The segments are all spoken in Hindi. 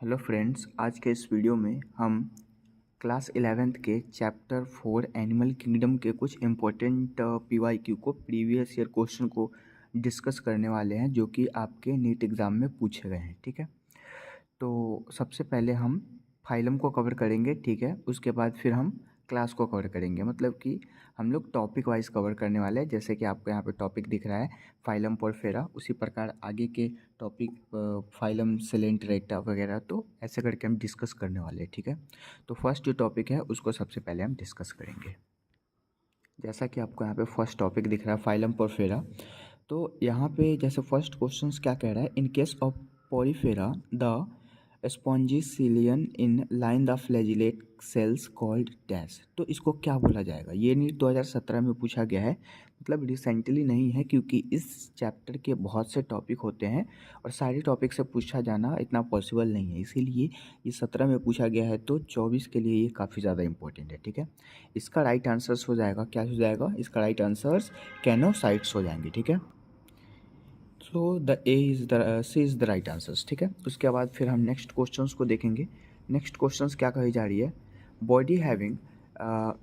हेलो फ्रेंड्स, आज के इस वीडियो में हम क्लास 11th के चैप्टर 4 एनिमल किंगडम के कुछ इम्पोर्टेंट पीवाईक्यू को प्रीवियस ईयर क्वेश्चन को डिस्कस करने वाले हैं जो कि आपके नीट एग्ज़ाम में पूछे गए हैं। ठीक है, तो सबसे पहले हम फाइलम को कवर करेंगे। ठीक है, उसके बाद फिर हम क्लास को कवर करेंगे, मतलब कि हम लोग टॉपिक वाइज कवर करने वाले हैं। जैसे कि आपको यहाँ पे टॉपिक दिख रहा है फाइलम पोरफेरा, उसी प्रकार आगे के टॉपिक फाइलम सेलेंट्रेटा वगैरह, तो ऐसे करके हम डिस्कस करने वाले हैं। ठीक है, तो फर्स्ट जो टॉपिक है उसको सबसे पहले हम डिस्कस करेंगे। जैसा कि आपको यहाँ पे फर्स्ट टॉपिक दिख रहा है फाइलम पोरफेरा, तो यहाँ पे जैसे फर्स्ट क्वेश्चन क्या कह रहा है, in case of porifera the spongocoel in line the flagellate cells called dash. तो इसको क्या बोला जाएगा, ये नीट 2017 में पूछा गया है, मतलब रिसेंटली नहीं है, क्योंकि इस चैप्टर के बहुत से टॉपिक होते हैं और सारे टॉपिक से पूछा जाना इतना पॉसिबल नहीं है, इसीलिए ये 17 में पूछा गया है, तो 24 के लिए ये काफ़ी ज़्यादा इंपॉर्टेंट है। ठीक है, इसका राइट आंसर्स हो जाएगा, क्या हो जाएगा, इसका राइट आंसर्स कैनोसाइट्स हो जाएंगे। ठीक है, so the A is the C is the right answers. ठीक है, उसके बाद फिर हम नेक्स्ट क्वेश्चंस को देखेंगे। नेक्स्ट क्वेश्चंस क्या कही जा रही है, body having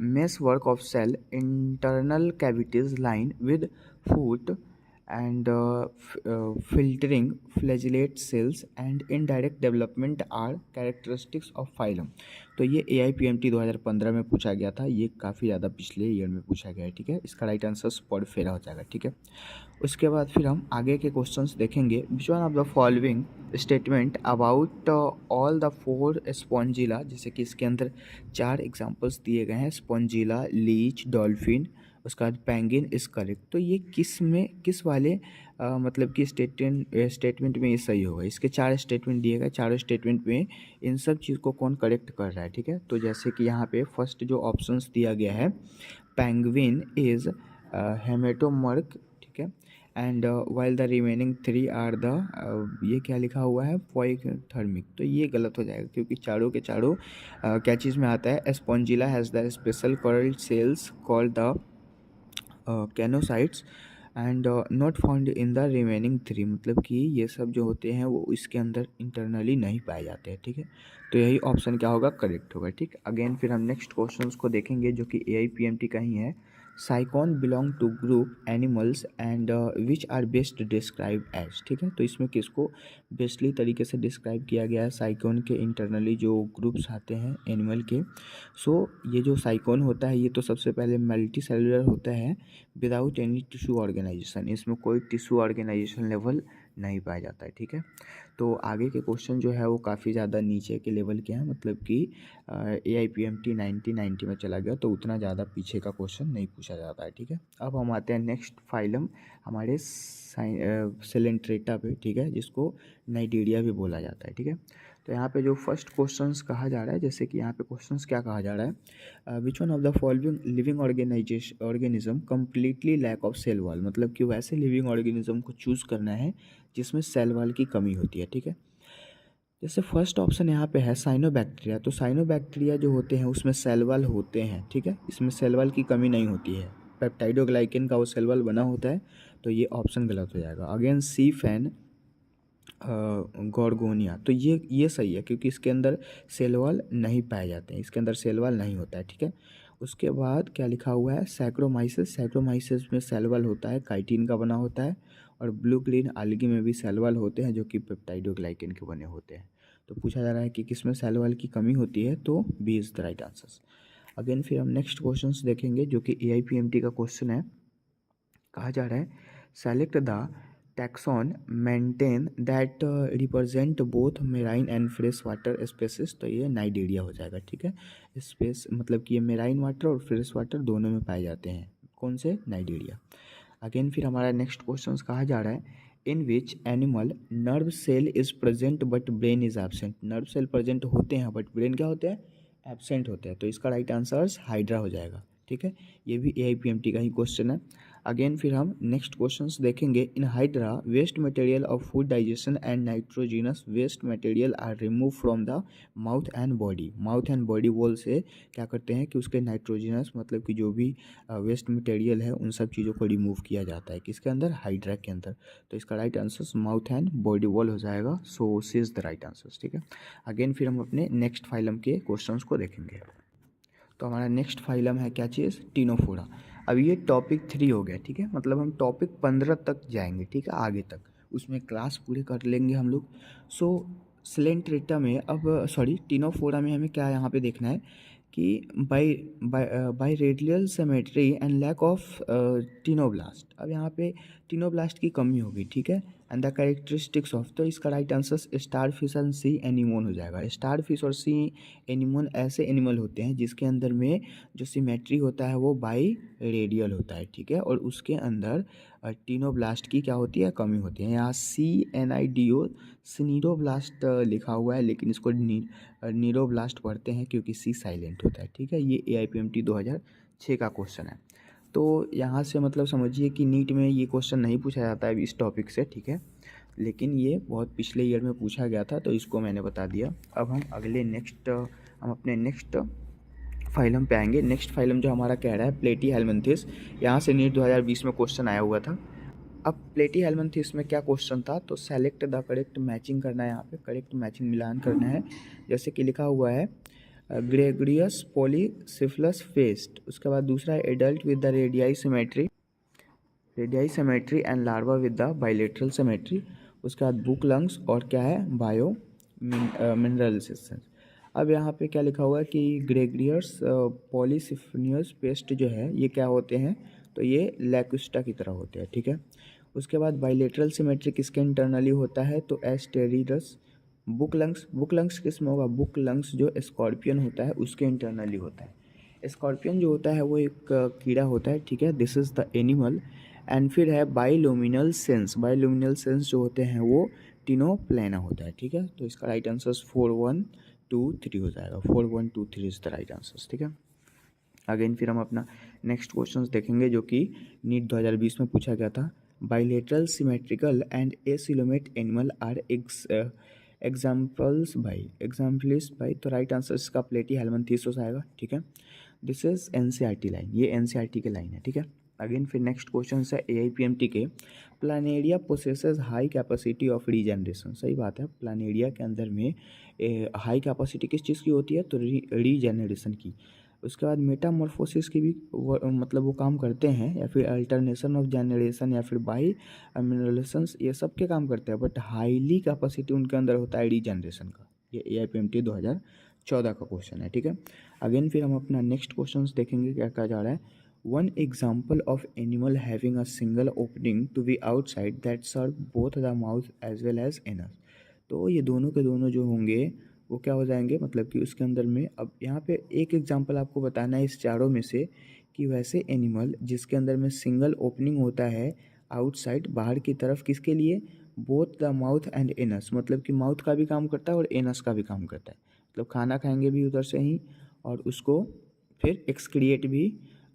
mesh work of cell internal cavities line with foot and filtering flagellate cells and indirect development are characteristics of phylum। तो ये AIPMT 2015 में पूछा गया था, ये काफ़ी ज़्यादा पिछले ईयर में पूछा गया है। ठीक है, इसका राइट आंसर पोरफेरा हो जाएगा। ठीक है, उसके बाद फिर हम आगे के क्वेश्चंस देखेंगे। विच one of the following statement about all the four Spongilla, जैसे कि इसके अंदर 4 एग्जांपल्स दिए गए हैं, स्पॉन्जिला, लीच, डॉल्फिन, उसके बाद पेंगिन इज करेक्ट। तो ये किस वाले मतलब कि स्टेटमेंट में ये सही होगा। इसके 4 स्टेटमेंट दिए गए, चारों स्टेटमेंट में इन सब चीज़ को कौन करेक्ट कर रहा है। ठीक है, तो जैसे कि यहाँ पे फर्स्ट जो ऑप्शंस दिया गया है, पेंगुइन इज हेमेटोमर्क। ठीक है, and while the remaining 3 are the ये क्या लिखा हुआ है, पोइथर्मिक। तो ये गलत हो जाएगा, क्योंकि चारों के चारों क्या चीज़ में आता है, spongilla has the special collar cells called the choanocytes and not found in the remaining 3, मतलब कि ये सब जो होते हैं वो इसके अंदर इंटरनली नहीं पाए जाते हैं। ठीक है, तो यही ऑप्शन क्या होगा, करेक्ट होगा। ठीक, अगेन फिर हम नेक्स्ट क्वेश्चंस को देखेंगे जो कि AIPMT का ही है। Sycon belong to group animals and which are best describe as. ठीक है, तो इसमें किसको बेस्टली तरीके से डिस्क्राइब किया गया है, साइकॉन के इंटरनली जो ग्रुप्स आते हैं एनिमल के। सो ये जो साइकॉन होता है ये तो सबसे पहले मल्टी सेलुलर होता है विदाउट एनी टिश्यू ऑर्गेनाइजेशन, इसमें कोई टिश्यू ऑर्गेनाइजेशन लेवल नहीं पाया जाता है। ठीक है, तो आगे के क्वेश्चन जो है वो काफ़ी ज़्यादा नीचे के लेवल के हैं, मतलब कि AIPMT 1990 में चला गया, तो उतना ज़्यादा पीछे का क्वेश्चन नहीं पूछा जाता है। ठीक है, अब हम आते हैं नेक्स्ट फाइलम हमारे सेलेंट्रेटा पे। ठीक है, जिसको नाइजीरिया भी बोला जाता है। ठीक है, तो यहाँ पे जो फर्स्ट क्वेश्चंस कहा जा रहा है, जैसे कि यहाँ पे क्वेश्चंस क्या कहा जा रहा है, which one of the following living organism completely lack of cell wall, मतलब कि वैसे लिविंग ऑर्गेनिज्म को चूज़ करना है जिसमें सेल वॉल की कमी होती है। ठीक है, जैसे फर्स्ट ऑप्शन यहाँ पे है साइनोबैक्टीरिया, तो साइनोबैक्टीरिया जो होते हैं उसमें सेल वॉल होते हैं। ठीक है, इसमें सेल वॉल की कमी नहीं होती है, पेप्टाइडोग्लाइकेन का वो सेल वॉल बना होता है, तो ये ऑप्शन गलत हो जाएगा। अगेन सी फैन गॉर्गोनिया, तो ये सही है, क्योंकि इसके अंदर सेल वॉल नहीं पाए जाते हैं, इसके अंदर सेल वॉल नहीं होता है। ठीक है, उसके बाद क्या लिखा हुआ है, सैक्रोमाइसिस, सैक्रोमाइसिस में सेल वॉल होता है, काइटिन का बना होता है, और ब्लू ग्रीन आल्गी में भी सेल वॉल होते हैं जो कि पेप्टाइडोग्लाइकेन के बने होते हैं। तो पूछा जा रहा है कि किसमें सेल वॉल की कमी होती है, तो B is the right answer. Again फिर हम नेक्स्ट क्वेश्चन देखेंगे जो कि AIPMT का क्वेश्चन है। कहा जा रहा है select the taxon mentioned that represent both marine and fresh water species, तो ये नाइजीरिया हो जाएगा। ठीक है, स्पेस मतलब कि ये मेराइन वाटर और फ्रेश वाटर दोनों में पाए जाते हैं, कौन से, नाइजीरिया। अगेन फिर हमारा नेक्स्ट क्वेश्चन कहा जा रहा है in which animal nerve cell is present but brain is absent, nerve cell present होते हैं बट ब्रेन क्या होते हैं, एबसेंट होते हैं, तो इसका राइट आंसर हाइड्रा हो जाएगा। ठीक है, ये भी AIPMT का ही क्वेश्चन है। अगेन फिर हम नेक्स्ट क्वेश्चंस देखेंगे। In hydra waste material of food digestion and nitrogenous waste material are remove from the mouth and body. Mouth and body wall से क्या करते हैं कि उसके नाइट्रोजिनस मतलब कि जो भी वेस्ट मटेरियल है उन सब चीज़ों को रिमूव किया जाता है किसके अंदर, हाइड्रा के अंदर। तो इसका right answer mouth and body wall हो जाएगा। सो सी इज़ द राइट आंसर। ठीक है, अगेन फिर हम अपने नेक्स्ट फाइलम के क्वेश्चंस को देखेंगे। तो हमारा नेक्स्ट फाइलम है क्या चीज़, टीनोफोरा। अब ये टॉपिक 3 हो गया। ठीक है, मतलब हम टॉपिक 15 तक जाएंगे। ठीक है, आगे तक उसमें क्लास पूरे कर लेंगे हम लोग। सो सिलेंट्रेटा में अब टीनोफोरा में हमें क्या यहाँ पे देखना है कि by radial symmetry and lack of ctenoblast. अब यहाँ पे टीनोब्लास्ट की कमी होगी। ठीक है, एंड द कैरेक्टरिस्टिक्स ऑफ, तो इसका right answer star fish and C anemone हो जाएगा। स्टार फिश और सी एनिमोन ऐसे एनिमल होते हैं जिसके अंदर में जो सिमेट्री होता है वो बाई रेडियल होता है। ठीक है, और उसके अंदर टीनोब्लास्ट की क्या होती है, कमी होती है। यहाँ CNIDO सिनीडोब्लास्ट लिखा हुआ है, लेकिन इसको नीरोब्लास्ट पढ़ते हैं क्योंकि सी साइलेंट होता है। ठीक है, ये AIPMT 2006 का क्वेश्चन है। तो यहाँ से मतलब समझिए कि नीट में ये क्वेश्चन नहीं पूछा जाता है इस टॉपिक से। ठीक है, लेकिन ये बहुत पिछले ईयर में पूछा गया था, तो इसको मैंने बता दिया। अब हम अपने नेक्स्ट फाइलम पे आएंगे। नेक्स्ट फाइलम जो हमारा कह रहा है प्लेटीहेल्मिन्थेस। यहाँ से नीट 2020 में क्वेश्चन आया हुआ था। अब प्लेटीहेल्मिन्थेस में क्या क्वेश्चन था, तो सेलेक्ट द करेक्ट मैचिंग करना है। यहाँ पे करेक्ट मैचिंग मिलान करना है। जैसे कि लिखा हुआ है ग्रेगरियस पॉलीसिफलस फेस्ट। उसके बाद दूसरा है adult with the radii symmetry and larva with the bilateral symmetry. उसके बाद बुक लंग्स और क्या है, बायो मिनरलिसेशन। अब यहाँ पे क्या लिखा हुआ है कि ग्रेगरियस पॉलीसिफनियस पेस्ट जो है ये क्या होते हैं, तो ये लैकुस्टा की तरह होते हैं। ठीक है, उसके बाद बाइलेटरल सिमेट्री किसके इंटरनली होता है, तो एस्टेरिडस। बुक लंग्स किस में होगा, बुक लंग्स जो स्कॉर्पियन होता है उसके इंटरनली होता है। स्कॉर्पियन जो होता है वो एक कीड़ा होता है। ठीक है, this is the animal. And फिर है बाइलुमिनल सेंस जो होते हैं वो टिनोप्लेना होता है। ठीक है, तो इसका राइट आंसर 4123 हो जाएगा। 4123 इज द राइट आंसर। ठीक है, अगेन फिर हम अपना नेक्स्ट क्वेश्चन देखेंगे जो कि नीट 2020 में पूछा गया था। Bilateral symmetrical and acoelomate animal are examples by, तो राइट आंसर इसका प्लेटीहेल्मिन्थेस हो जाएगा। ठीक है, दिस इज NCERT लाइन, ये NCERT की लाइन है। ठीक है, अगेन फिर नेक्स्ट क्वेश्चन है AIPMT के। Planaria possesses high capacity of regeneration. सही बात है, प्लानेरिया के अंदर में हाई कैपेसिटी किस चीज़ की होती है, तो रीजनरेशन की। उसके बाद मेटामॉर्फोसिस की भी मतलब वो काम करते हैं, या फिर अल्टरनेशन ऑफ जनरेशन, या फिर बाई मिनरलेशंस, ये सब के काम करते हैं। बट हाईली कैपेसिटी उनके अंदर होता है रीजनरेशन का। ये AIPMT 2014 का क्वेश्चन है। ठीक है, अगेन फिर हम अपना नेक्स्ट क्वेश्चन देखेंगे क्या कहा जा रहा है। One example of animal having a single opening to be outside that serve both the mouth as well as anus. तो ये दोनों के दोनों जो होंगे वो क्या हो जाएंगे, मतलब कि उसके अंदर में। अब यहाँ पे एक एग्जांपल आपको बताना है इस चारों में से कि वैसे एनिमल जिसके अंदर में सिंगल ओपनिंग होता है आउटसाइड, बाहर की तरफ, किसके लिए, both the mouth and anus, मतलब कि माउथ का भी काम करता है और एनस का भी काम करता है। मतलब खाना खाएंगे भी उधर से ही और उसको फिर एक्सक्रिएट भी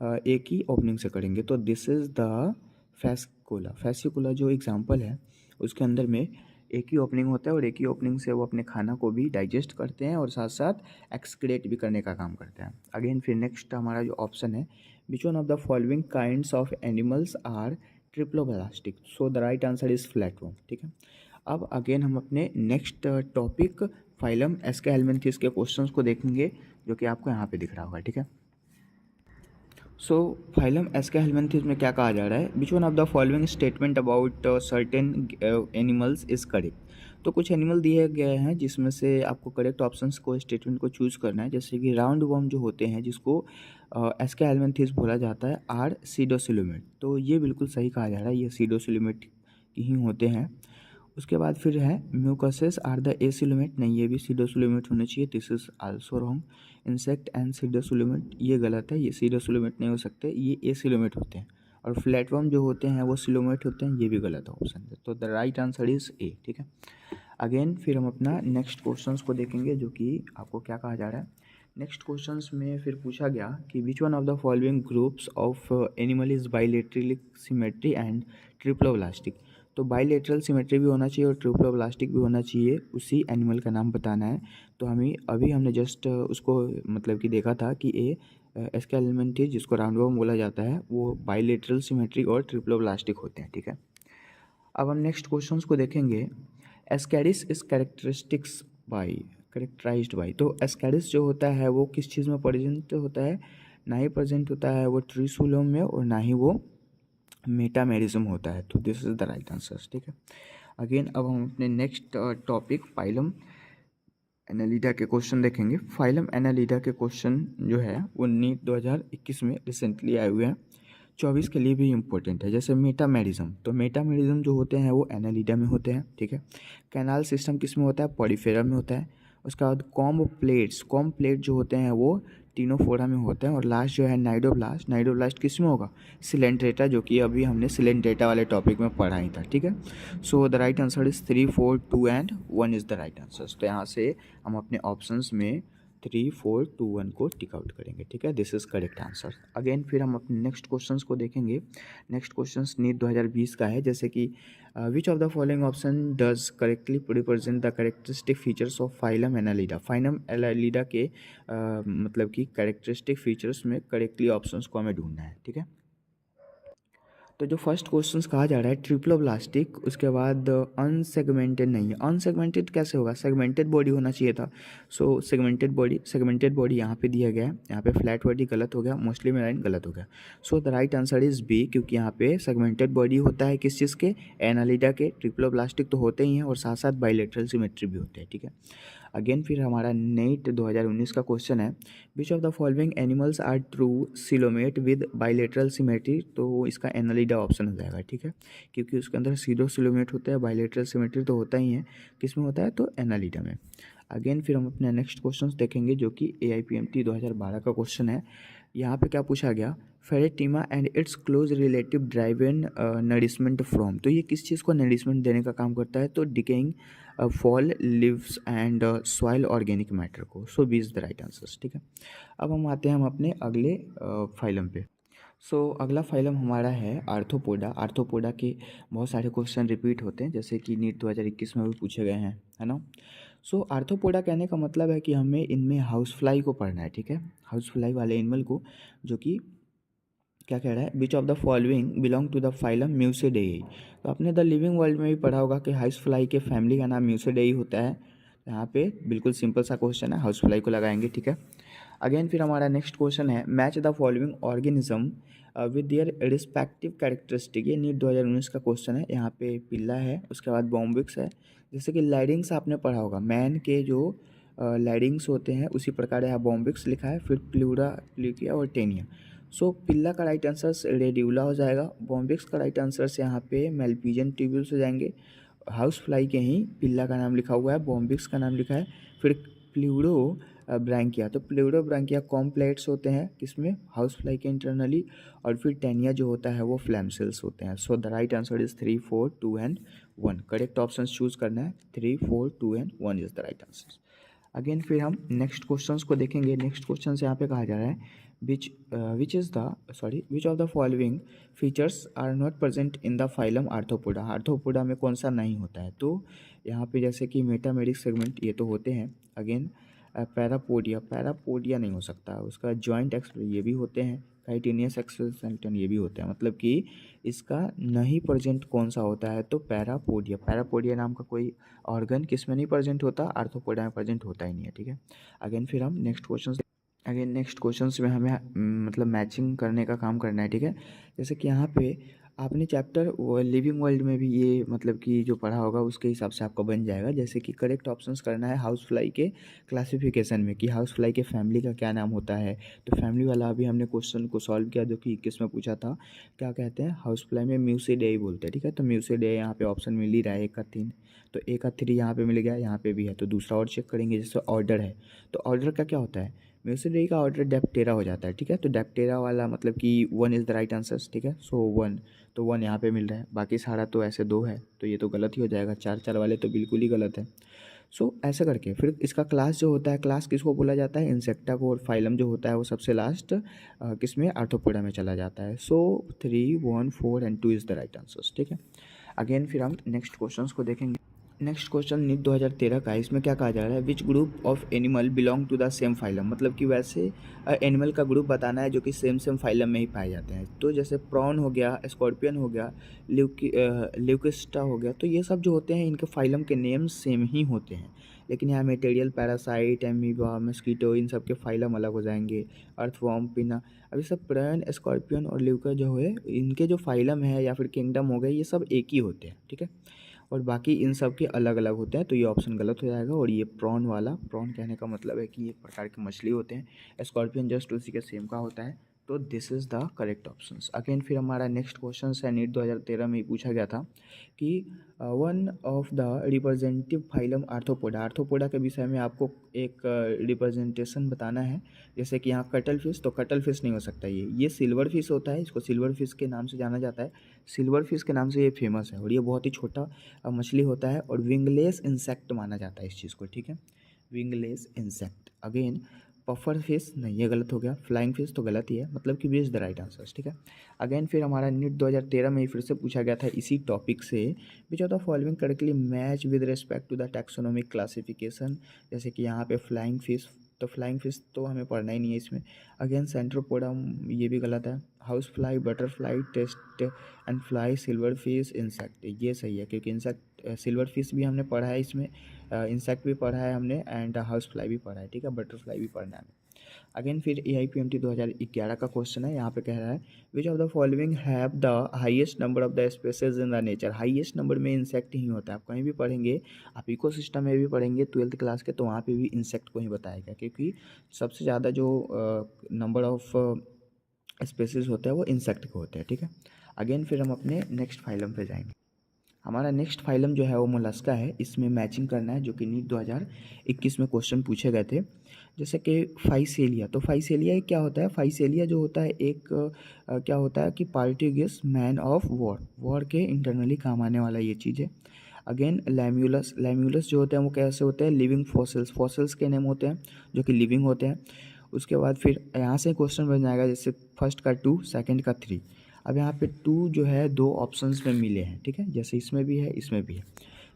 एक ही ओपनिंग से करेंगे। तो दिस इज़ द फैसिकुला जो एग्जाम्पल है उसके अंदर में एक ही ओपनिंग होता है और एक ही ओपनिंग से वो अपने खाना को भी डाइजेस्ट करते हैं और साथ साथ एक्सक्रेट भी करने का काम करते हैं। अगेन फिर नेक्स्ट हमारा जो ऑप्शन है, which one of the following kinds of animals are triploblastic. So the right answer is flatworm. ठीक है, अब अगेन हम अपने नेक्स्ट टॉपिक फाइलम एस्केहेल्मिन्थेस के क्वेश्चंस को देखेंगे जो कि आपको यहाँ पे दिख रहा होगा। ठीक है, सो फाइलम एस्केहेल्मिन्थेस में क्या कहा जा रहा है, which one of the following statement about certain animals is correct. तो कुछ एनिमल दिए गए हैं जिसमें से आपको करेक्ट ऑप्शंस को स्टेटमेंट को चूज़ करना है। जैसे कि राउंड वर्म जो होते हैं जिसको एस्केहेल्मिन्थेस बोला जाता है आर सीडोसिलोमेट। तो ये बिल्कुल सही कहा जा रहा है, ये सीडोसिलोमेट ही होते हैं। उसके बाद फिर है म्यूकसेस आर द एसिलोमेट, नहीं ये भी सीडोसिलोमेट होना चाहिए, this is also wrong. Insect and सीडोसिलोमेट, ये गलत है, ये सीडोसिलोमेट नहीं हो सकते, ये एसिलोमेट होते हैं। और फ्लैटवर्म जो होते हैं वो सिलोमेट होते हैं, ये भी गलत है ऑप्शन है। तो the right answer is a. ठीक है, अगेन फिर हम अपना नेक्स्ट क्वेश्चंस को देखेंगे जो कि आपको क्या कहा जा रहा है नेक्स्ट क्वेश्चंस में फिर पूछा गया कि विच one of the following groups of animal is bilateral symmetry and triploblastic. तो बाइलेटरल सिमेट्री भी होना चाहिए और ट्रिप्लोब्लास्टिक भी होना चाहिए, उसी एनिमल का नाम बताना है। तो हमने जस्ट उसको मतलब कि देखा था कि इसका एलिमेंट है जिसको राउंडवॉर्म बोला जाता है, वो बाइलेटरल सिमेट्री और ट्रिप्लोब्लास्टिक होते हैं, ठीक है। अब हम नेक्स्ट क्वेश्चंस को देखेंगे। Ascaris is characterized by. तो एस्कैरिस जो होता है वो किस चीज़ में प्रेजेंट होता है? ना ही प्रेजेंट होता है वो ट्रीसुलोम में और ना ही वो मेटामेरिज्म होता है। तो this is the right answer, ठीक है। अगेन अब हम अपने नेक्स्ट टॉपिक फाइलम एनालिडा के क्वेश्चन देखेंगे। फाइलम एनालिडा के क्वेश्चन जो है वो नीट 2021 में रिसेंटली आए हुए हैं, 24 के लिए भी इम्पोर्टेंट है। जैसे मेटामेरिज्म, तो मेटामेरिज्म जो होते हैं वो एनालिडा में होते हैं, ठीक है। कैनाल सिस्टम किस में होता है? पॉलीफेरा में होता है। उसके बाद कॉम्ब प्लेट जो होते हैं वो टीनोफोरा में होते हैं। और लास्ट जो है नाइडोब्लास्ट किस में होगा? सिलेंट्रेटा, जो कि अभी हमने सिलेंट्रेटा वाले टॉपिक में पढ़ा ही था, ठीक है। So the right answer is 3, 4, 2 and 1 is the right answer. तो यहाँ से हम अपने ऑप्शंस में 3, 4, 2, 1 को टिक आउट करेंगे, ठीक है। This is correct answer. Again फिर हम अपने नेक्स्ट क्वेश्चंस को देखेंगे। नेक्स्ट क्वेश्चंस नीट 2020 का है। जैसे कि विच of the following option does correctly represent the characteristic features of phylum Annelida. Phylum Annelida के मतलब कि कैरेक्टरिस्टिक फीचर्स में करेक्टली ऑप्शंस को हमें ढूंढना है, ठीक है। तो जो फर्स्ट क्वेश्चन कहा जा रहा है ट्रिप्लोब्लास्टिक, उसके बाद अनसेगमेंटेड नहीं है। अनसेगमेंटेड कैसे होगा? सेगमेंटेड बॉडी होना चाहिए था। सो सेगमेंटेड बॉडी यहाँ पे दिया गया है, यहाँ पे फ्लैट बॉडी गलत हो गया, मोस्टली मेराइन गलत हो गया। So the right answer is B, क्योंकि यहाँ पे सेगमेंटेड बॉडी होता है किस चीज़ के? एनालिडा के। ट्रिप्लोब्लास्टिक तो होते ही हैं और साथ साथ बाइलेटरल सिमेट्री भी होते हैं, ठीक है। अगेन फिर हमारा नीट 2019 का क्वेश्चन है, which of the following animals are true coelomate with bilateral symmetry. तो इसका एनालिडा ऑप्शन हो जाएगा, ठीक है, क्योंकि उसके अंदर सीरो सिलोमेट होता है, बाइलेटरल सिमेट्री तो होता ही है। किस में होता है? तो एनालिडा में। अगेन फिर हम अपने नेक्स्ट क्वेश्चन देखेंगे जो कि AIPMT 2012 का क्वेश्चन है। यहाँ पे क्या पूछा गया? Pheretima and it's close relative drive in nourishment from. तो ये किस चीज़ को नरिशमेंट देने का काम करता है? तो decaying fall leaves and soil organic matter को। So B is the right answer, ठीक है। अब हम आते हैं हम अपने अगले फाइलम पे। सो अगला फाइलम हमारा है आर्थ्रोपोडा। आर्थ्रोपोडा के बहुत सारे क्वेश्चन रिपीट होते हैं, जैसे कि नीट 2021 में भी पूछे गए हैं, है ना। सो आर्थ्रोपोडा कहने का मतलब है कि हमें इनमें हाउस फ्लाई को पढ़ना है, ठीक है। हाउस फ्लाई वाले एनिमल को, जो कि क्या कह रहा है? Which of the following belong to the phylum muscidae. तो आपने द लिविंग वर्ल्ड में भी पढ़ा होगा कि हाउस फ्लाई के फैमिली का नाम म्यूसिडेई होता है। यहाँ पे बिल्कुल सिंपल सा क्वेश्चन है, हाउस फ्लाई को लगाएंगे, ठीक है। अगेन फिर हमारा नेक्स्ट क्वेश्चन है, match the following organism with their respective characteristic. ये नीट 2019 का क्वेश्चन है। यहाँ पे पिल्ला है, उसके बाद बॉम्बिक्स है। जैसे कि लैडिंग्स आपने पढ़ा होगा, मैन के जो लैडिंग्स होते हैं उसी प्रकार यहाँ बॉम्बिक्स लिखा है, फिर प्लूरा, प्ल्यूकिया और टेनिया। सो पिल्ला का राइट आंसर रेडियोला हो जाएगा। बॉम्बिक्स का राइट आंसर से यहाँ पे मेल्पीजियन ट्यूब्यूल्स हो जाएंगे। हाउस फ्लाई के ही पिल्ला का नाम लिखा हुआ है, बॉम्बिक्स का नाम लिखा है, फिर प्लूरो ब्रैंकिया। तो प्लूरो ब्रैंकिया कॉम्प्लेट्स होते हैं किसमें? हाउस फ्लाई के इंटरनली। और फिर टेनिया जो होता है वो फ्लैम सेल्स होते हैं। सो the right answer is 3, 4, 2 and 1। Correct option choose करना है, 3, 4, 2 and 1 is the right answer. Again फिर हम नेक्स्ट क्वेश्चंस को देखेंगे। नेक्स्ट क्वेश्चन यहाँ पे कहा जा रहा है, which of the following features are not present in the phylum Arthropoda. Arthropoda में कौन सा नहीं होता है? तो यहाँ पे जैसे कि मेटामेरिक सेगमेंट ये तो होते हैं। अगेन पैरापोडिया नहीं हो सकता, उसका जॉइंट एक्सप्रेस ये भी होते हैं, काइटिनियस एक्सप्रेशन ये भी होते हैं। मतलब कि इसका नहीं प्रेजेंट कौन सा होता है? तो पैरापोडिया नाम का कोई ऑर्गन किस में नहीं प्रेजेंट होता? आर्थ्रोपोडा में प्रेजेंट होता ही नहीं है, ठीक है। अगेन फिर हम नेक्स्ट क्वेश्चंस में हमें मतलब मैचिंग करने का काम करना है, ठीक है। जैसे कि यहाँ पे आपने चैप्टर लिविंग वर्ल्ड में भी ये मतलब कि जो पढ़ा होगा उसके हिसाब से आपका बन जाएगा। जैसे कि करेक्ट ऑप्शंस करना है हाउस फ्लाई के क्लासिफिकेशन में कि हाउस फ्लाई के फैमिली का क्या नाम होता है। तो फैमिली वाला अभी हमने क्वेश्चन को सॉल्व किया जो कि 21 में पूछा था। क्या कहते हैं? हाउस फ्लाई में म्यूसिडेई बोलते हैं, ठीक है। तो म्यूसिडेई यहाँ पे ऑप्शन मिल ही रहा है, 1 का 3, तो 1 का 3 यहाँ पे मिल गया, यहाँ पे भी है। तो दूसरा और चेक करेंगे, जैसे ऑर्डर है। तो ऑर्डर का क्या होता है? म्यूसिडेई का ऑर्डर डेप्टेरा हो जाता है, ठीक है। तो डेप्टेरा वाला मतलब कि 1 इज़ द राइट आंसर, ठीक है। सो 1, तो 1 यहाँ पे मिल रहा है, बाकी सारा तो ऐसे 2 है, तो ये तो गलत ही हो जाएगा। 4 4 वाले तो बिल्कुल ही गलत है। ऐसा करके फिर इसका क्लास जो होता है, क्लास किसको बोला जाता है, इंसेक्टा को, और फाइलम जो होता है वो सबसे लास्ट किसमें, आर्थ्रोपोडा में चला जाता है। सो 3, 1, 4 and 2 is the right answers. ठीक है, अगेन फिर हम नेक्स्ट क्वेश्चंस को देखेंगे। नेक्स्ट क्वेश्चन नीट 2013 का है। इसमें क्या कहा जा रहा है, which group of animal belong to the same phylum, मतलब कि वैसे एनिमल का ग्रुप बताना है जो कि सेम फाइलम में ही पाए जाते हैं। तो जैसे प्रॉन हो गया, स्कॉर्पियन हो गया, ल्यूकिस्टा हो गया, तो ये सब जो होते हैं इनके फाइलम के नेम सेम ही होते हैं। लेकिन यहाँ मेटेरियल, पैरासाइट, एमीबा, मस्कीटो, इन सब के फाइलम अलग हो जाएंगे। अर्थवॉर्म, पिना, अभी सब प्रॉन, स्कॉर्पियन और ल्यूका जो है इनके जो फाइलम है या फिर किंगडम हो गए ये सब एक ही होते हैं। ठीक है, और बाकी इन सब के अलग अलग होते हैं, तो ये ऑप्शन गलत हो जाएगा। और ये प्रॉन वाला, प्रॉन कहने का मतलब है कि ये प्रकार की मछली होते हैं। स्कॉर्पियन जस्ट उसी के सेम का होता है, तो this is the correct options. Again फिर हमारा नेक्स्ट क्वेश्चन है, नीट 2013 में ही पूछा गया था कि one of the representative phylum Arthropoda, arthropoda के विषय में आपको एक रिप्रेजेंटेशन बताना है। जैसे कि यहाँ कटल फिश, तो कटल फिश नहीं हो सकता, ये सिल्वर फिश होता है, इसको सिल्वर फिश के नाम से जाना जाता है। सिल्वर फिश के नाम से ये फेमस है, और ये बहुत ही छोटा मछली होता है, और विंगलेस इंसेक्ट माना जाता है इस चीज़ को। ठीक है, wingless insect. Again puffer fish नहीं, ये गलत हो गया। फ्लाइंग फिश तो गलत ही है, मतलब कि B is the right answer. ठीक है, अगेन फिर हमारा नीट 2013 में ही फिर से पूछा गया था इसी टॉपिक से, which of the following correctly match with respect to the taxonomic classification. जैसे कि यहाँ पे फ्लाइंग फिश, तो फ्लाइंग फिश तो हमें पढ़ना ही नहीं है इसमें। अगेन सेंट्रोपोडम, ये भी गलत है। House fly, butterfly, test and fly, silver fish, insect, ये सही है, क्योंकि इंसेक्ट, सिल्वर फिश भी हमने पढ़ा है इसमें, इंसेक्ट भी पढ़ा है हमने, एंड हाउस फ्लाई भी पढ़ा है। ठीक है, बटरफ्लाई भी पढ़ना है। अगेन फिर AIPMT 2011 का क्वेश्चन है, यहाँ पे कह रहा है which of the following have the highest number of the species in the nature. Highest number में इंसेक्ट ही होता है, आप कहीं भी पढ़ेंगे, आप इकोसिस्टम में भी पढ़ेंगे 12th क्लास के, तो वहाँ पे भी इंसेक्ट को ही बताएगा, क्योंकि सबसे ज़्यादा जो नंबर ऑफ स्पेसीज होता है वो इंसेक्ट के होते हैं। ठीक है, अगेन फिर हम अपने नेक्स्ट फाइलम पे जाएंगे। हमारा नेक्स्ट फाइलम जो है वो मोलस्का है, इसमें मैचिंग करना है, जो कि नीट 2021 में क्वेश्चन पूछे गए थे। जैसे कि फाइसेलिया, तो फाइसेलिया क्या होता है, फाइसेलिया जो होता है एक क्या होता है कि पार्टिगियस मैन ऑफ वॉर के इंटरनली काम आने वाला ये चीज़ है। अगेन लैम्यूलस, लैम्यूलस जो होते हैं वो कैसे होते हैं, लिविंग फॉसिल्स, फॉसिल्स के नेम होते हैं जो कि लिविंग होते हैं। उसके बाद फिर यहाँ से क्वेश्चन बन जाएगा, जैसे फर्स्ट का 2, सेकंड का 3। अब यहाँ पे 2 जो है 2 ऑप्शंस में मिले हैं। ठीक है, जैसे इसमें भी है, इसमें भी है।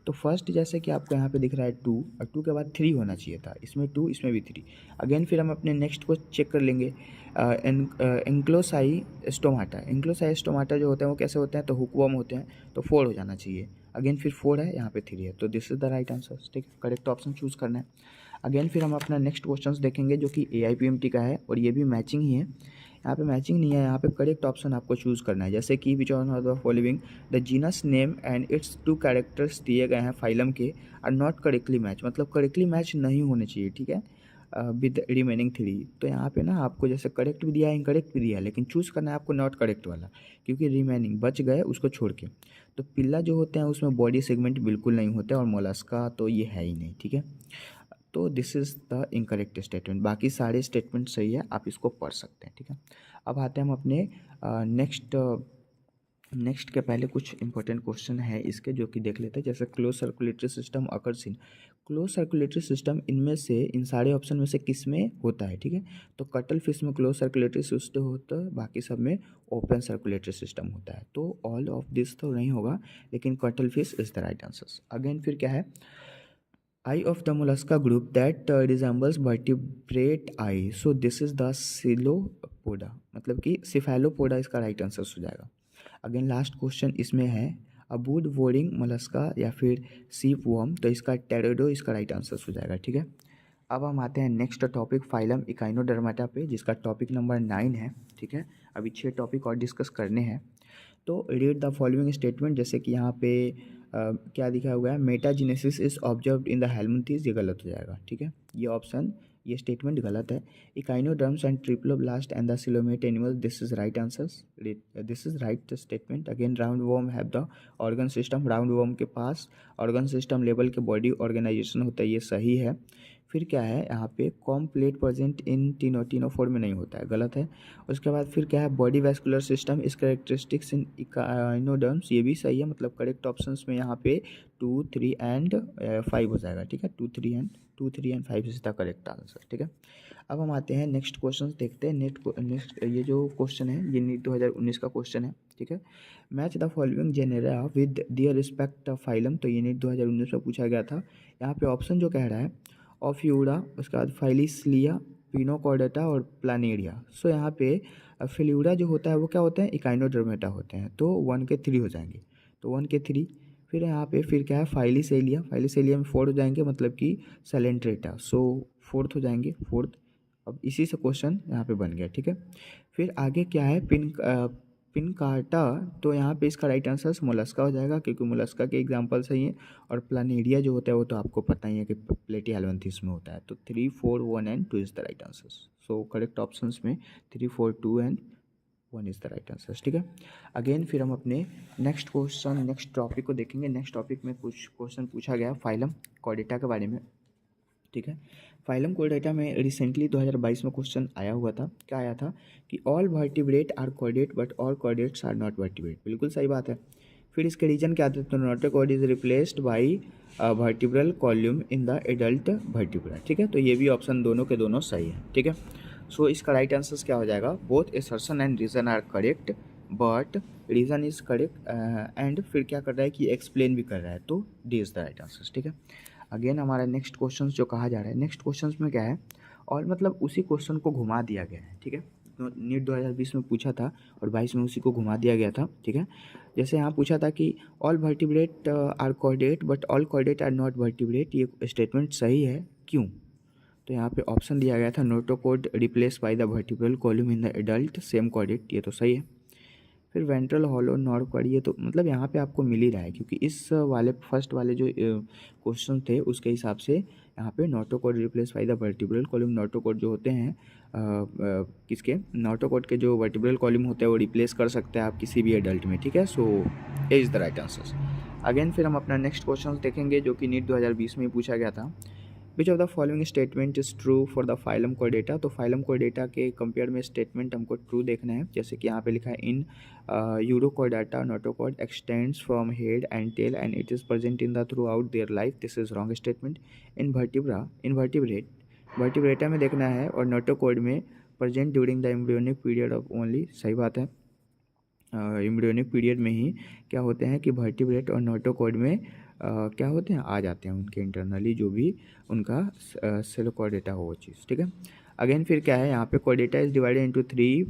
तो फर्स्ट जैसे कि आपको यहाँ पे दिख रहा है 2, और 2 के बाद 3 होना चाहिए था, इसमें 2, इसमें भी 3। अगेन फिर हम अपने नेक्स्ट को चेक कर लेंगे। एंक्लोसाई स्टोमाटा, एंक्लोसाई स्टोमाटा जो होते हैं वो कैसे होते हैं, तो हुकवर्म होते हैं, तो 4 हो जाना चाहिए। अगेन फिर 4 है, यहाँ पे 3 है, तो this is the right answer. ठीक है, करेक्ट ऑप्शन चूज़ करना है। अगेन फिर हम अपना नेक्स्ट क्वेश्चन देखेंगे, जो कि AIPMT का है, और ये भी मैचिंग ही है। यहाँ पे मैचिंग नहीं है, यहाँ पे करेक्ट ऑप्शन आपको चूज़ करना है। जैसे कि विच of the following the genus name and it's 2 characters दिए गए हैं फाइलम के आर नॉट करेक्टली मैच, मतलब करेक्टली मैच नहीं होने चाहिए। ठीक है, विद रिमेनिंग 3, तो यहाँ पे ना आपको जैसे करेक्ट भी दिया है, इनकरेक्ट भी दिया है, लेकिन चूज़ करना है आपको नॉट करेक्ट वाला, क्योंकि रिमेनिंग बच गए उसको छोड़ के। तो पिल्ला जो होते हैं उसमें बॉडी सेगमेंट बिल्कुल नहीं होते, और मोलस्का तो ये है ही नहीं। ठीक है, तो this is the incorrect statement, बाकी सारे स्टेटमेंट सही है, आप इसको पढ़ सकते हैं। ठीक है, अब आते हैं हम अपने नेक्स्ट के पहले कुछ इंपॉर्टेंट क्वेश्चन है इसके, जो कि देख लेते हैं। जैसे close circulatory system occurs in, close circulatory system इनमें से, इन सारे ऑप्शन में से किस में होता है। ठीक है, तो कटल फिश में क्लोज सर्कुलेटरी सिस्टम होता है, बाकी सब में ओपन सर्कुलेटरी सिस्टम होता है। तो ऑल ऑफ दिस तो नहीं होगा, लेकिन cuttlefish is the right answer. Again फिर क्या है, eye of the mollusca group that resembles vertebrate eye, so this is the cilopoda, मतलब कि सिफेलोपोडा इसका राइट आंसर हो जाएगा। अगेन लास्ट क्वेश्चन इसमें है, अबूड वोरिंग मोलस्का या फिर सीप वर्म, तो इसका टेरोडो इसका राइट आंसर हो जाएगा। ठीक है, अब हम आते हैं नेक्स्ट टॉपिक फाइलम इकाइनोडर्माटा पे, जिसका टॉपिक नंबर 9 है। ठीक है, अभी 6 टॉपिक और डिस्कस करने हैं। तो रीड द फॉलोइंग स्टेटमेंट, जैसे कि यहाँ पे क्या दिखा हुआ है, metagenesis is observed in the helminthes, ये गलत हो जाएगा। ठीक है, ये ऑप्शन, ये स्टेटमेंट गलत है। Echinoderms and triploblast and the coelomate animal, this is right answers, this is right statement. Again round worm have the organ system, round worm के पास ऑर्गन सिस्टम लेवल के बॉडी ऑर्गेनाइजेशन होता है, ये सही है। फिर क्या है यहाँ पे कॉम्प्लीट प्रेजेंट इन टीनोफोर में नहीं होता है, गलत है। उसके बाद फिर क्या है बॉडी वैस्कुलर सिस्टम इस कैरेक्टरिस्टिक्स इन इकाइनोडर्म्स, ये भी सही है, मतलब करेक्ट ऑप्शंस में यहाँ पे 2, 3 एंड 5 हो जाएगा, ठीक है। 2, 3 and 5 is the correct answer, ठीक है। अब हम आते हैं नेक्स्ट क्वेश्चन देखते हैं। नेक्स्ट ये जो क्वेश्चन है ये नीट 2019 का क्वेश्चन है, ठीक है। Match the following genera with their respect phylum, तो ये नीट 2019 में पूछा गया था। यहाँ पे ऑप्शन जो कह रहा है ऑफियूरा, उसके बाद फाइलिसलिया, पिनोकॉर्डेटा और प्लानेरिया। सो यहाँ पे फिल्यूरा जो होता है वो क्या होते हैं, इकाइनोडर्मेटा होते हैं, तो 1 के 3 हो जाएंगे, तो 1 के 3। फिर यहाँ पे फिर क्या है फाइलिसेलिया में 4 हो जाएंगे, मतलब कि सैलेंट्रेटा, सो 4th हो जाएंगे, 4th। अब इसी से क्वेश्चन यहाँ पे बन गया, ठीक है। फिर आगे क्या है पिनकार्टा, तो यहाँ पे इसका राइट आंसर मोलस्का हो जाएगा, क्योंकि मोलस्का के एग्जांपल सही है। और प्लानेरिया जो होता है वो तो आपको पता ही है कि प्लेटिहेल्मिन्थस में होता है। तो 3, 4, 1 and 2 is the right answer. So correct options में 3, 4, 2 and 1 is the right answer, ठीक है। अगेन फिर हम अपने नेक्स्ट टॉपिक को देखेंगे। नेक्स्ट टॉपिक में कुछ क्वेश्चन पूछा गया फाइलम कॉर्डेटा के बारे में, ठीक है। फाइलम कॉर्डेटा में रिसेंटली 2022 में क्वेश्चन आया हुआ था। क्या आया था कि all vertebrate are chordate but all chordates are not vertebrate, बिल्कुल सही बात है। फिर इसके रीजन क्या थे, तो notochord is replaced by vertebral column in the adult vertebra, ठीक है। तो ये भी ऑप्शन दोनों के दोनों सही है, ठीक है। सो इसका राइट आंसर क्या हो जाएगा, both assertion and reason are correct but reason is correct and फिर क्या कर रहा है कि एक्सप्लेन भी कर रहा है, तो D is the right answer, ठीक है। अगेन हमारा नेक्स्ट क्वेश्चन जो कहा जा रहा है, नेक्स्ट क्वेश्चन में क्या है, और मतलब उसी क्वेश्चन को घुमा दिया गया है, ठीक है। तो नीट 2020 में पूछा था और 22 में उसी को घुमा दिया गया था, ठीक है। जैसे यहाँ पूछा था कि all vertebrate are chordate but all chordate are not vertebrate, ये स्टेटमेंट सही है, क्यों। तो यहाँ पे ऑप्शन दिया गया था notochord replace by the vertebral column in the adult same chordate, ये तो सही है। फिर वेंट्रल हॉलो नॉर्कॉर्ड, ये तो मतलब यहाँ पे आपको मिल ही रहा है, क्योंकि इस वाले फर्स्ट वाले जो क्वेश्चन थे उसके हिसाब से यहाँ पे notochord replace by the vertebral column, notochord जो होते हैं किसके, नोटोकॉर्ड के जो वर्टिब्रल कॉलम होते हैं वो रिप्लेस कर सकते हैं आप किसी भी एडल्ट में, ठीक है। So A is the right answer. Again फिर हम अपना नेक्स्ट क्वेश्चन देखेंगे जो कि नीट 2020 में ही पूछा गया था। Which of the following statement is true for the phylum chordata, तो फाइलम कॉर्डेटा के कंपेयर में स्टेटमेंट हमको ट्रू देखना है। जैसे कि यहाँ पे लिखा है in urochordata notochord extends from head and tail and it is present in the throughout their life, this is wrong statement. Vertebrata में देखना है और नोटोकॉर्ड में present during the embryonic period of only, सही बात है। एम्ब्रियोनिक पीरियड में ही क्या होते हैं कि वर्टिब्रेट और नोटोकॉर्ड में क्या होते हैं, आ जाते हैं उनके इंटरनली जो भी उनका सेल कॉर्डेटा हो वो चीज़, ठीक है। अगेन फिर क्या है यहाँ पे कॉर्डेटा इज डिवाइडेड इनटू 3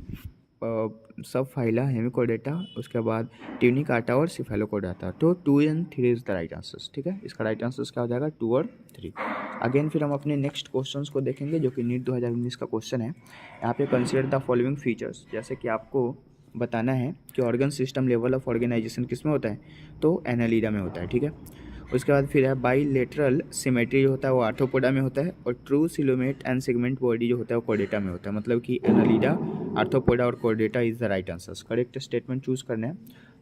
सब फाइला हेमिकॉर्डेटा, उसके बाद ट्यूनिकाटा और सिफेलोकॉर्डेटा, तो 2 and 3 is the right answer, ठीक है। इसका राइट आंसर क्या हो जाएगा, 2 और 3। अगेन फिर हम अपने नेक्स्ट क्वेश्चंस को देखेंगे जो कि नीट 2019 का क्वेश्चन है। यहाँ पे कंसिडर द फॉलोइंग फीचर्स, जैसे कि आपको बताना है कि organ system level of organization किस में होता है, तो एनालिडा में होता है, ठीक है। उसके बाद फिर है बाईलेटरल सिमेट्री जो होता है वो आर्थ्रोपोडा में होता है, और true coelomate and segment body जो होता है वो कॉर्डेटा में होता है, मतलब कि एनालिडा, आर्थ्रोपोडा और Chordata is the right answer. Correct statement choose करना है,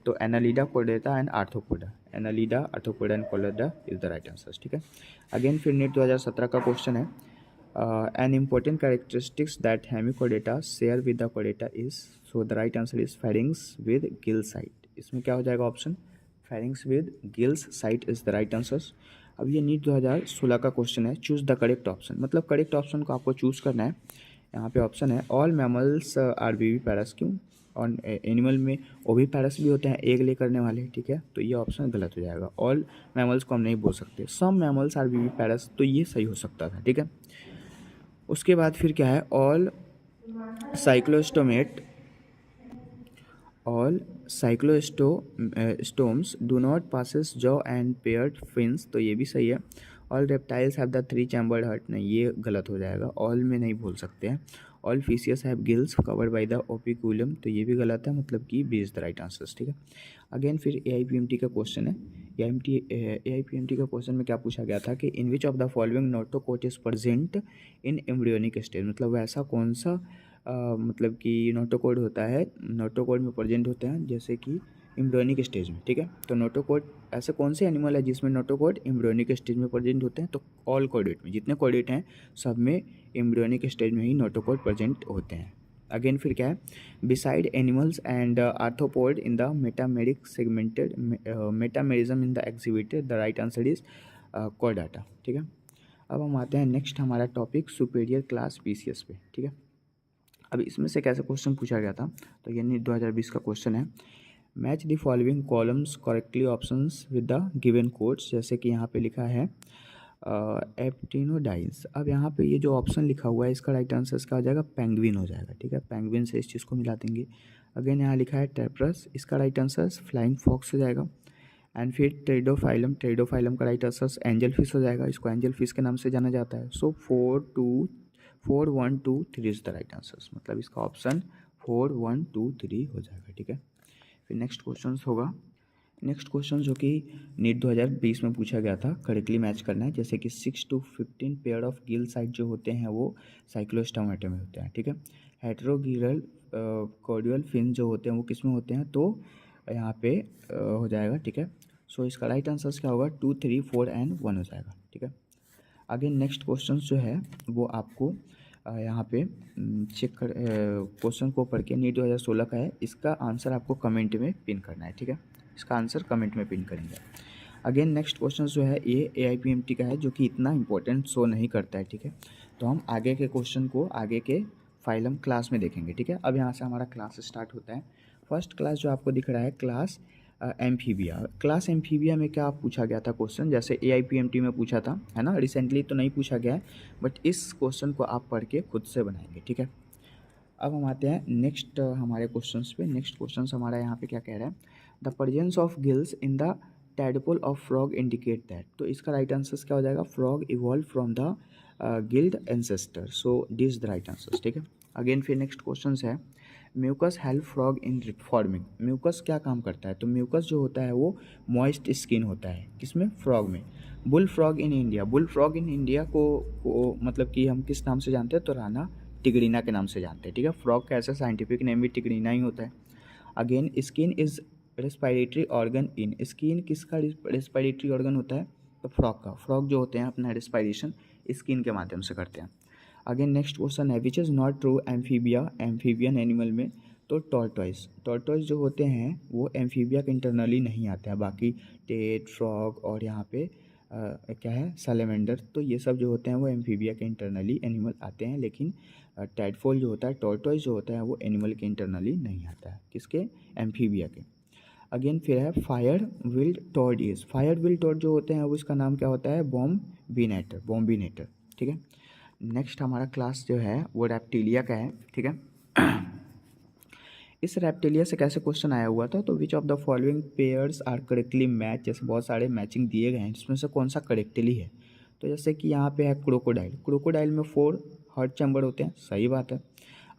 तो Annelida, Chordata and arthropoda, Annelida, arthropoda and Chordata is the right answer, ठीक है। अगेन फिर नीट 2017 का क्वेश्चन है an important characteristics that hemichordata share with the chordata is, so the right answer is pharynx with gill site, इसमें क्या हो जाएगा option, pharynx with gills site is the right answer। अब ये नीट 2016 का क्वेश्चन है, चूज द करेक्ट ऑप्शन, मतलब करेक्ट ऑप्शन को आपको चूज करना है। यहाँ पे ऑप्शन है ऑल मैमल्स आर विविपैरस, क्यों, और एनिमल में ओविपैरस भी होते हैं एग ले करने वाले, ठीक है। तो ये ऑप्शन गलत हो जाएगा, ऑल मैमल्स को हम नहीं बोल सकते, सम मैमल्स आर विविपैरस, तो ये सही हो सकता था, ठीक है। उसके बाद फिर क्या है all cyclostomes do not passes jaw and paired fins, तो ये भी सही है। All reptiles have the 3 chambered heart, नहीं ये गलत हो जाएगा, ऑल में नहीं बोल सकते हैं। All fishes have gills covered by the operculum, तो ये भी गलत है, मतलब कि B is the right answer, ठीक है। अगेन फिर AIPMT का क्वेश्चन है। AIPMT का क्वेश्चन में क्या पूछा गया था कि in which of the following notochord is present in embryonic stage, मतलब वैसा कौन सा मतलब कि नोटोकॉड होता है, नोटोकॉड में प्रेजेंट होते हैं, जैसे कि एम्ब्रियोनिक स्टेज में, ठीक है। तो नोटोकॉर्ड ऐसे कौन से एनिमल है जिसमें नोटोकॉर्ड एम्ब्रियोनिक स्टेज में प्रेजेंट होते हैं? तो ऑल कॉर्डेट में, जितने कॉर्डेट हैं सब में एम्ब्रियोनिक स्टेज में ही नोटोकॉर्ड प्रेजेंट होते हैं। अगेन फिर क्या है, beside animals and arthropod in the metameric segmented metamerism in the exhibited, the right answer is Chordata, ठीक है। अब हम आते हैं नेक्स्ट हमारा टॉपिक सुपीरियर क्लास स्पीसीज पे, ठीक है। अब इसमें से कैसे क्वेश्चन पूछा गया था, तो यानी 2020 का क्वेश्चन है, match the following columns correctly options with the given codes. जैसे कि यहाँ पे लिखा है एप्टिनोडाइंस। अब यहाँ पे ये जो ऑप्शन लिखा हुआ है इसका राइट आंसर इसका हो जाएगा पेंगुइन हो जाएगा, ठीक है। पेंगुइन से इस चीज़ को मिला देंगे। अगेन यहाँ लिखा है टेट्रस, इसका राइट आंसर फ्लाइंग फॉक्स हो जाएगा। एंड फिर ट्रेडोफाइलम, ट्रेडोफाइलम का राइट आंसर एंजल फिश हो जाएगा, इसको एंजल फिश के नाम से जाना जाता है। सो 4 1 2 3 इज द राइट आंसर, मतलब इसका ऑप्शन 4 1 2 3 हो जाएगा, ठीक है। फिर नेक्स्ट क्वेश्चन होगा, नेक्स्ट क्वेश्चन जो कि नीट 2020 में पूछा गया था, करेक्टली मैच करना है। जैसे कि 6 to 15 pair of gill site जो होते हैं वो साइक्लोस्टोमेटा में होते हैं, ठीक है। हेट्रोगिरल कॉर्डियल फिन जो होते हैं वो किस में होते हैं? तो यहाँ पे हो जाएगा, ठीक है। सो इसका राइट आंसर क्या होगा? 2 3 4 एंड 1 हो जाएगा, ठीक है। आगे नेक्स्ट क्वेश्चन जो है वो आपको यहाँ पे चेक कर, क्वेश्चन को पढ़ के नीट 2016 का है, इसका आंसर आपको कमेंट में पिन करना है, ठीक है। इसका आंसर कमेंट में पिन करेंगे। अगेन नेक्स्ट क्वेश्चन जो है ये AIPMT का है, जो कि इतना इंपॉर्टेंट शो नहीं करता है, ठीक है। तो हम आगे के क्वेश्चन को आगे के फाइलम क्लास में देखेंगे, ठीक है। अब यहाँ से हमारा क्लास स्टार्ट होता है। फर्स्ट क्लास जो आपको दिख रहा है क्लास एम्फीबिया। क्लास एम्फीबिया में क्या पूछा गया था क्वेश्चन? जैसे AIPMT में पूछा था, है ना, रिसेंटली तो नहीं पूछा गया है, बट इस क्वेश्चन को आप पढ़ के खुद से बनाएंगे, ठीक है। अब हम आते हैं नेक्स्ट हमारे क्वेश्चंस पे। नेक्स्ट क्वेश्चंस हमारा यहाँ पे क्या कह रहा है, the presence of gills in the tadpole of frog indicate that. तो इसका राइट आंसर क्या हो जाएगा? Frog evolve from the gilled ancestor, so this the right answer, ठीक है। अगेन फिर नेक्स्ट क्वेश्चन है, mucus help frog in forming. Mucus क्या काम करता है? तो म्यूकस जो होता है वो मॉइस्ट स्किन होता है, किसमें? फ्रॉग में। Bull frog in India, bull frog in India को मतलब कि हम किस नाम से जानते हैं? तो राना टिग्रीना के नाम से जानते हैं, ठीक है। फ्रॉग का ऐसा साइंटिफिक नेम भी टिग्रीना ही होता है। Again skin is respiratory organ in, skin किसका रेस्पिरेटरी ऑर्गन होता है? तो फ्रॉग का। फ्रॉग जो होते हैं अपना रेस्पिरेशन स्किन के माध्यम से करते हैं। अगेन नेक्स्ट क्वेश्चन है, which is not true amphibia, amphibian animal में? तो टॉर्टॉइस, टॉर्टॉइस जो होते हैं वो एम्फीबिया के इंटरनली नहीं आते हैं। बाकी टेट, फ्रॉग और यहाँ पे क्या है, सैलेमेंडर, तो ये सब जो होते हैं वो एम्फीबिया के इंटरनली एनिमल आते हैं, लेकिन टैडपोल जो होता है, टॉर्टॉइस जो होता है वो एनिमल के इंटरनली नहीं आता है, किसके? एम्फीबिया के। अगेन फिर है fire bellied toads, fire bellied टॉर्ड जो होते हैं वो इसका नाम क्या होता है? बॉम्बिनेटर, बॉम्बिनेटर, ठीक है। नेक्स्ट हमारा क्लास जो है वो रेप्टिलिया का है, ठीक है। इस रेप्टिलिया से कैसे क्वेश्चन आया हुआ था? तो which of the following pairs are correctly match, जैसे बहुत सारे मैचिंग दिए गए हैं, इसमें से कौन सा करेक्टली है? तो जैसे कि यहाँ पे है क्रोकोडाइल, क्रोकोडाइल में 4 हार्ट चैम्बर होते हैं, सही बात है।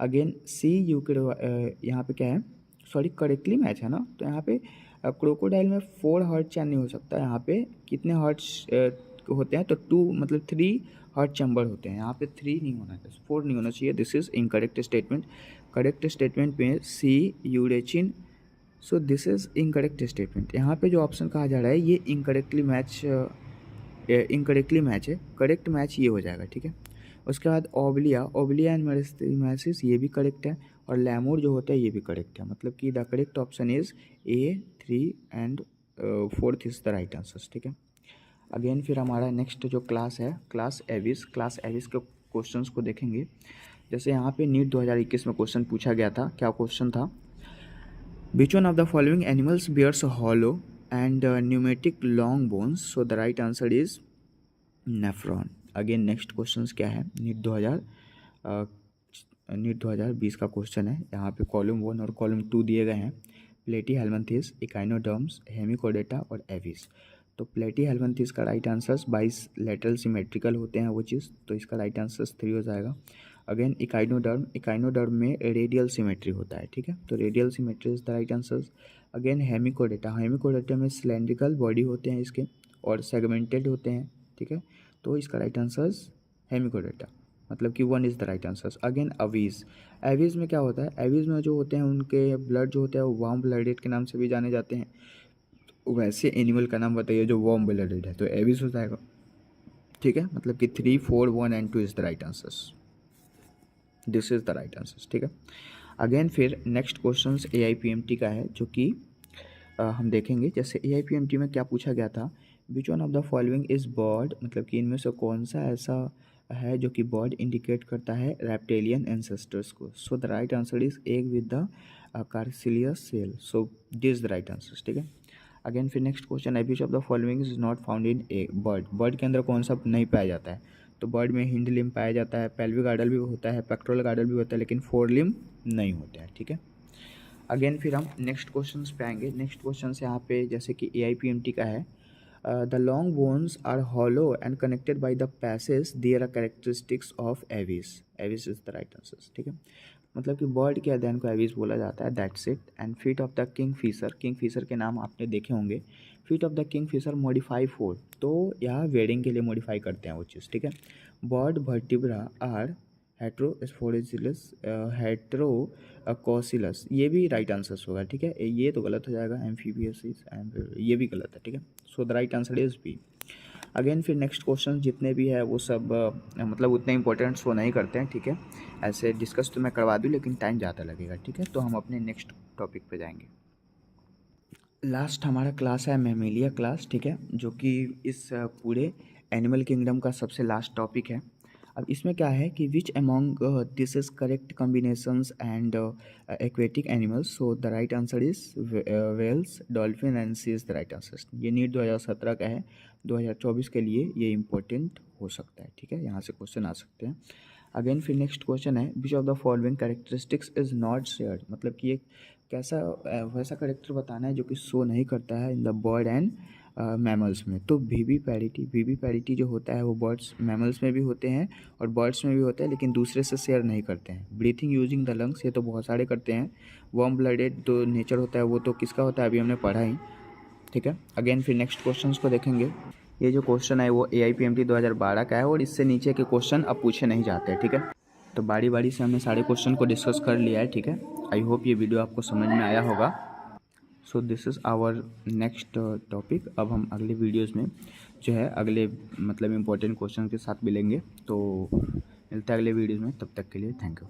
अगेन सी यहाँ पे क्या है, सॉरी करेक्टली मैच है ना, तो यहाँ पे क्रोकोडाइल में 4 हार्ट चैन नहीं हो सकता, यहाँ पे कितने हार्ट्स होते हैं? तो 2 मतलब 3 हार्ट चैम्बर होते हैं, यहाँ पे 3 नहीं होना चाहिए, 4 नहीं होना चाहिए, this is incorrect statement. Correct statement में sea urchin, so this is incorrect statement. यहाँ पे जो ऑप्शन कहा जा रहा है ये इनकरेक्टली मैच है, करेक्ट मैच ये हो जाएगा, ठीक है। उसके बाद ओबलिया, ओबलिया एंड मेरिस्टेमेसिस ये भी करेक्ट है, और लैमोर जो होता है ये भी करेक्ट है, मतलब कि the correct option is A 3 and 4th is the right answer, ठीक है। अगेन फिर हमारा नेक्स्ट जो क्लास है क्लास एविस, क्लास एविस के क्वेश्चंस को देखेंगे। जैसे यहाँ पे नीट 2021 में क्वेश्चन पूछा गया था, क्या क्वेश्चन था? Which one of the following animals bears hollow and pneumatic long bones, so the right answer is nephron. Again next question क्या है, नीट 2020 का क्वेश्चन है। यहाँ पे कॉलम 1 और कॉलम 2 दिए गए हैं, प्लेटीहेल्मिन्थेस, इकाइनोडर्म्स, हेमिकोडेटा और एविस। तो प्लेटीहेल्मिन्थेस का राइट आंसर 22 लेटरल सिमेट्रिकल होते हैं वो चीज़, तो इसका राइट आंसर 3 हो जाएगा। अगेन इकाइनोडर्म, इकाइनोडर्म में रेडियल सिमेट्री होता है, ठीक है, तो radial symmetry is the right answer. Again hemichordata, hemichordata में सिलेंड्रिकल बॉडी होते हैं इसके और सेगमेंटेड होते हैं, ठीक है, तो इसका राइट आंसर हेमिकोडेटा। मतलब कि 1 is the right answer. Again Aves, Aves में क्या होता है, एवीज़ में जो होते हैं उनके ब्लड जो होता है वो वार्म ब्लडेड के नाम से भी जाने जाते हैं। वैसे एनिमल का नाम बताइए जो वार्म ब्लडेड है, तो एवीज़ हो जाएगा। ठीक है, मतलब कि 3, 4, 1 and 2 is the right answers. This is the right answers. ठीक है, अगेन फिर नेक्स्ट क्वेश्चन AIPMT का है, जो कि हम देखेंगे। जैसे AIPMT में क्या पूछा गया था, which one of the following is bird, मतलब कि इनमें से कौन सा ऐसा है जो कि बर्ड इंडिकेट करता है रेप्टेलियन एंसेस्टर्स को। So the right answer is egg with the calcareous shell. So this the right answer. ठीक है, अगेन फिर नेक्स्ट क्वेश्चन है, which of the following is not found in a bird. Bird के अंदर कौन सा नहीं पाया जाता है, तो बर्ड में हिंड लिम्ब पाया जाता है, पेल्विक गार्डल भी होता है, पेक्टोरल गार्डल भी होता है, लेकिन फोर लिम्ब नहीं होते हैं। ठीक है, अगेन फिर हम नेक्स्ट क्वेश्चन पे आएंगे। नेक्स्ट क्वेश्चन यहाँ पे जैसे कि AIPMT का है, the long bones are hollow and connected by the passage, there are characteristics of Aves. Aves is the right answer. ठीक है, मतलब कि बर्ड के अध्ययन को एविस बोला जाता है, that's it. And feet of the kingfisher के नाम आपने देखे होंगे। Feet of the kingfisher modify four, तो यहाँ वेडिंग के लिए मॉडिफाई करते हैं वो चीज़। ठीक है, बर्ड वर्टिब्रा आर हेट्रोस्पोरेजिलस, हेट्रोकोसिलस, ये भी राइट आंसर होगा। ठीक है, ये तो गलत हो जाएगा, एम्फीबियस, ये भी गलत है। ठीक है, so the right answer is B. Again फिर नेक्स्ट क्वेश्चन जितने भी है वो सब मतलब उतने इंपॉर्टेंट शो नहीं करते हैं। ठीक है, ऐसे डिस्कस तो मैं करवा दूँ लेकिन टाइम ज़्यादा लगेगा। ठीक है, तो हम अपने नेक्स्ट टॉपिक पे जाएंगे। लास्ट हमारा क्लास है मैमेलिया क्लास। ठीक है, जो कि इस पूरे एनिमल किंगडम का सबसे लास्ट टॉपिक है। अब इसमें क्या है कि which among this is correct combinations and aquatic animals. So the right answer is whales, dolphin and sea is the right answer. ये नीट 2017 का है, 2024 के लिए ये इंपॉर्टेंट हो सकता है। ठीक है, यहाँ से क्वेश्चन आ सकते हैं। अगेन फिर नेक्स्ट क्वेश्चन है, which of the following characteristics is not shared, मतलब कि एक कैसा वैसा करेक्टर बताना है जो कि शो नहीं करता है in the bird and mammals में। तो वीवी पैरिटी जो होता है वो बर्ड्स मैमल्स में भी होते हैं और बर्ड्स में भी होता है, लेकिन दूसरे से शेयर नहीं करते हैं। ब्रीथिंग यूजिंग द लंग्स, ये तो बहुत सारे करते हैं। वार्म ब्लडेड जो नेचर होता है वो तो किसका होता है, अभी हमने पढ़ा ही। ठीक है, अगेन फिर नेक्स्ट क्वेश्चन को देखेंगे। ये जो क्वेश्चन है वो AIPMT 2012 का है और इससे नीचे के क्वेश्चन अब पूछे नहीं जाते हैं। ठीक है, तो बारी बारी से हमने सारे क्वेश्चन को डिस्कस कर लिया है। ठीक है, आई होप ये वीडियो आपको समझ में आया होगा। So this is our next topic. अब हम अगले वीडियोस में जो है अगले मतलब इम्पोर्टेंट क्वेश्चन के साथ मिलेंगे। तो मिलते हैं अगले वीडियो में, तब तक के लिए थैंक यू।